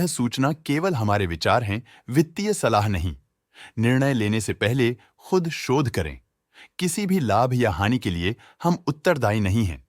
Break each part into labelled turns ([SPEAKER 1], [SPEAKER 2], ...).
[SPEAKER 1] सूचना केवल हमारे विचार हैं, वित्तीय सलाह नहीं। निर्णय लेने से पहले खुद शोध करें। किसी भी लाभ या हानि के लिए हम उत्तरदायी नहीं हैं।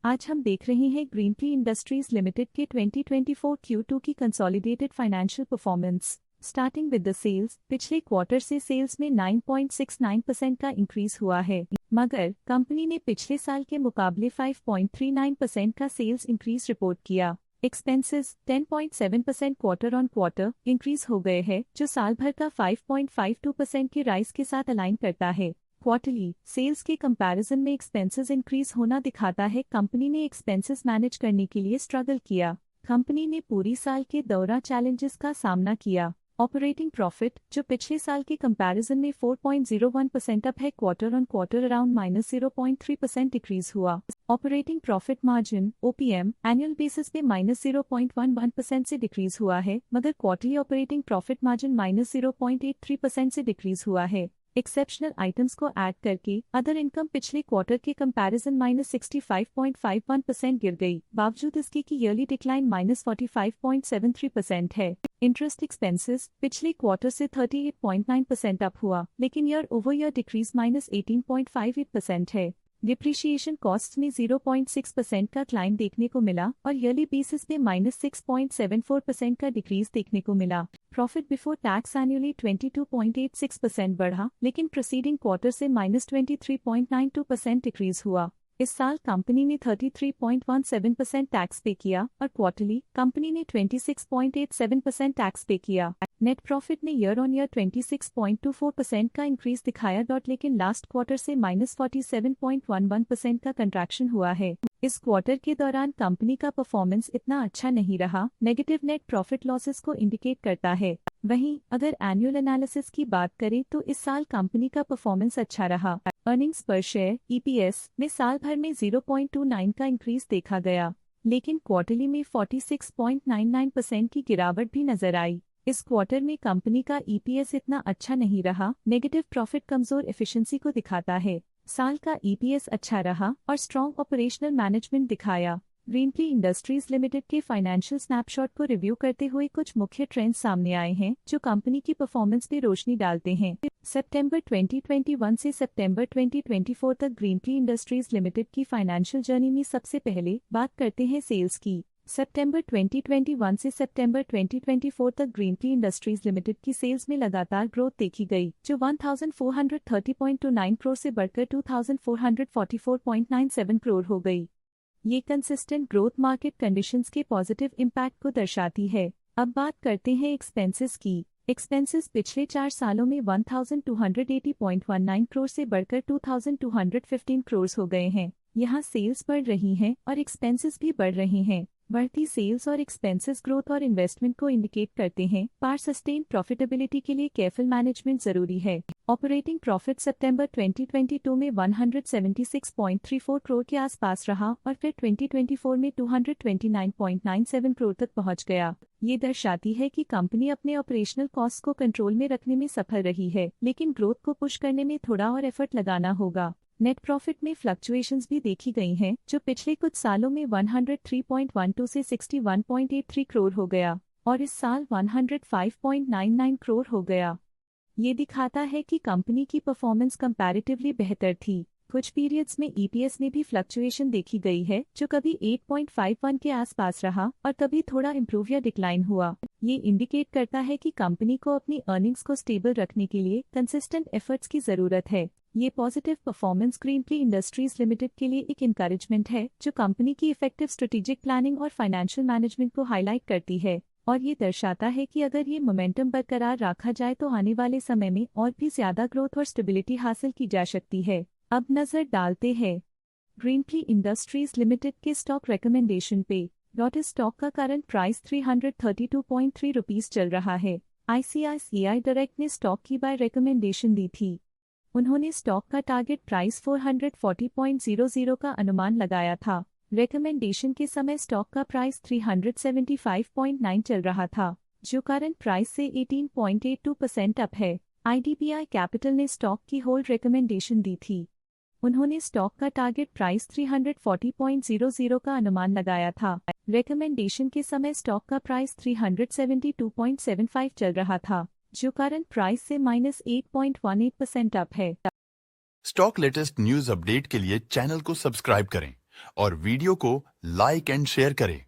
[SPEAKER 2] आज हम देख रहे हैं ग्रीनट्री इंडस्ट्रीज लिमिटेड के 2024 Q2 की consolidated financial performance. Starting with the sales, पिछले क्वार्टर से सेल्स में 9.69% का इंक्रीज हुआ है, मगर कंपनी ने पिछले साल के मुकाबले 5.39% का सेल्स इंक्रीज रिपोर्ट किया। Expenses 10.7% quarter on quarter increase हो गए हैं, जो साल भर का 5.52% की राइज के साथ अलाइन करता है। क्वार्टरली सेल्स के कंपैरिजन में एक्सपेंसेस इंक्रीज होना दिखाता है कंपनी ने एक्सपेंसेस मैनेज करने के लिए स्ट्रगल किया। कंपनी ने पूरी साल के दौरान चैलेंजेस का सामना किया। ऑपरेटिंग प्रॉफिट, जो पिछले साल के कंपैरिजन में 4.01% अप है, quarter on quarter around -0.3% decrease हुआ। Operating profit margin OPM annual basis पे -0.11% से डिक्रीज हुआ है, मगर क्वार्टरली ऑपरेटिंग प्रॉफिट मार्जिन -0.83% से डिक्रीज हुआ है। एक्सेप्शनल आइटम्स को ऐड करके अदर इनकम पिछले क्वार्टर के कंपैरिजन -65.51% गिर गई, बावजूद इसके कि ईयरली डिक्लाइन -45.73% है। इंटरेस्ट एक्सपेंसेस पिछले क्वार्टर से 38.9% अप हुआ, लेकिन ईयर ओवर ईयर डिक्रीज -18.58% है। डिप्रिशिएशन कॉस्ट में 0.6% का क्लाइम देखने को मिला और ईयरली बेसिस पे -6.74% का डिक्रीज देखने को मिला। प्रॉफिट बिफोर टैक्स एनुअली 22.86% बढ़ा, लेकिन प्रीसीडिंग क्वार्टर से -23.92% डिक्रीज हुआ। इस साल कंपनी ने 33.17% टैक्स पे किया और क्वार्टरली कंपनी ने 26.87% टैक्स पे किया। नेट प्रॉफिट ने ईयर ऑन ईयर 26.24% का इंक्रीज दिखाया, लेकिन लास्ट क्वार्टर से -47.11% का कंट्रैक्शन हुआ है। इस क्वार्टर के दौरान कंपनी का परफॉर्मेंस इतना अच्छा नहीं रहा, नेगेटिव नेट प्रॉफिट लॉसेस को इंडिकेट करता है। वहीं अगर एनुअल एनालिसिस की बात करें तो इस साल कंपनी का परफॉर्मेंस अच्छा रहा। अर्निंग्स पर शेयर EPS में साल भर में 0.29 का इंक्रीज देखा गया, लेकिन क्वार्टरली में 46.99% की गिरावट भी नजर आई। इस क्वार्टर में कंपनी का EPS इतना अच्छा नहीं रहा, नेगेटिव प्रॉफिट कमजोर एफिशिएंसी को दिखाता है। साल का EPS अच्छा रहा और स्ट्रॉन्ग ऑपरेशनल मैनेजमेंट दिखाया। ग्रीनट्री इंडस्ट्रीज लिमिटेड के फाइनेंशियल स्नैपशॉट को रिव्यू करते हुए कुछ मुख्य ट्रेंड्स सामने आए हैं जो कंपनी की परफॉर्मेंस पे रोशनी डालते हैं। सितंबर 2021 से सितंबर 2024 तक ग्रीनट्री इंडस्ट्रीज लिमिटेड की फाइनेंशियल जर्नी में सबसे पहले बात करते हैं सेल्स की। सितंबर 2021 से सितंबर 2024 तक ग्रीनट्री इंडस्ट्रीज लिमिटेड की सेल्स में लगातार ग्रोथ देखी गई, जो 1430.29 करोड़ से बढ़कर 2444.97 करोड़ हो गई। ये कंसिस्टेंट ग्रोथ मार्केट कंडीशंस के पॉजिटिव इम्पैक्ट को दर्शाती है। अब बात करते हैं एक्सपेंसेस की। एक्सपेंसेस पिछले 4 सालों में 1280.19 करोड़ से बढ़कर 2215 करोड़ हो गए हैं। यहाँ सेल्स बढ़ रही हैं और एक्सपेंसेस भी बढ़ रहे हैं। बढ़ती सेल्स और एक्सपेंसेस ग्रोथ और इन्वेस्टमेंट को इंडिकेट करते हैं, पर सस्टेन प्रॉफिटेबिलिटी के लिए केयरफुल मैनेजमेंट जरूरी है। ऑपरेटिंग प्रॉफिट सितंबर 2022 में 176.34 करोड़ के आसपास रहा और फिर 2024 में 229.97 करोड़ तक पहुंच गया। ये दर्शाती है कि कंपनी अपने ऑपरेशनल कॉस्ट को कंट्रोल में रखने में सफल रही है, लेकिन ग्रोथ को पुश करने में थोड़ा और एफर्ट लगाना होगा। नेट प्रॉफिट में फ्लक्चुएशंस भी देखी गई हैं, जो पिछले कुछ सालों में 103.12 से 61.83 करोड़ हो गया और इस साल 105.99 करोड़ हो गया। ये दिखाता है कि कंपनी की परफॉर्मेंस कंपैरेटिवली बेहतर थी। कुछ पीरियड्स में EPS में भी फ्लक्चुएशन देखी गई है, जो कभी 8.51 के आसपास रहा और कभी थोड़ा इम्प्रूव या डिक्लाइन हुआ। ये इंडिकेट करता है कि कंपनी को अपनी अर्निंग्स को स्टेबल रखने के लिए कंसिस्टेंट एफर्ट्स की जरूरत है। ये पॉजिटिव परफॉर्मेंस ग्रीनट्री इंडस्ट्रीज लिमिटेड के लिए एक एनकरेजमेंट है, जो कंपनी की इफेक्टिव स्ट्रेटेजिक प्लानिंग और फाइनेंशियल मैनेजमेंट को हाईलाइट करती है और ये दर्शाता है कि अगर ये मोमेंटम बरकरार रखा जाए तो आने वाले समय में और भी ज्यादा ग्रोथ और स्टेबिलिटी हासिल की जा सकती है। अब नजर डालते हैं ग्रीनट्री इंडस्ट्रीज लिमिटेड के स्टॉक रिकमेंडेशन पे। डॉट स्टॉक का करंट प्राइस 332.3 रुपीज चल रहा है। ICICI डायरेक्ट ने स्टॉक की बाय रिकमेंडेशन दी थी। उन्होंने स्टॉक का टारगेट प्राइस 440.00 का अनुमान लगाया था। रिकमेंडेशन के समय स्टॉक का प्राइस 375.9 चल रहा था, जो करंट प्राइस से 18.82% अप है। IDBI कैपिटल ने स्टॉक की होल्ड रिकमेंडेशन दी थी। उन्होंने स्टॉक का टारगेट प्राइस 340.00 का अनुमान लगाया था। रिकमेंडेशन के समय स्टॉक का प्राइस 372.75 चल रहा था, जो करंट प्राइस से -8.18% अप है।
[SPEAKER 1] स्टॉक लेटेस्ट न्यूज अपडेट के लिए चैनल को सब्सक्राइब करें और वीडियो को लाइक एंड शेयर करें।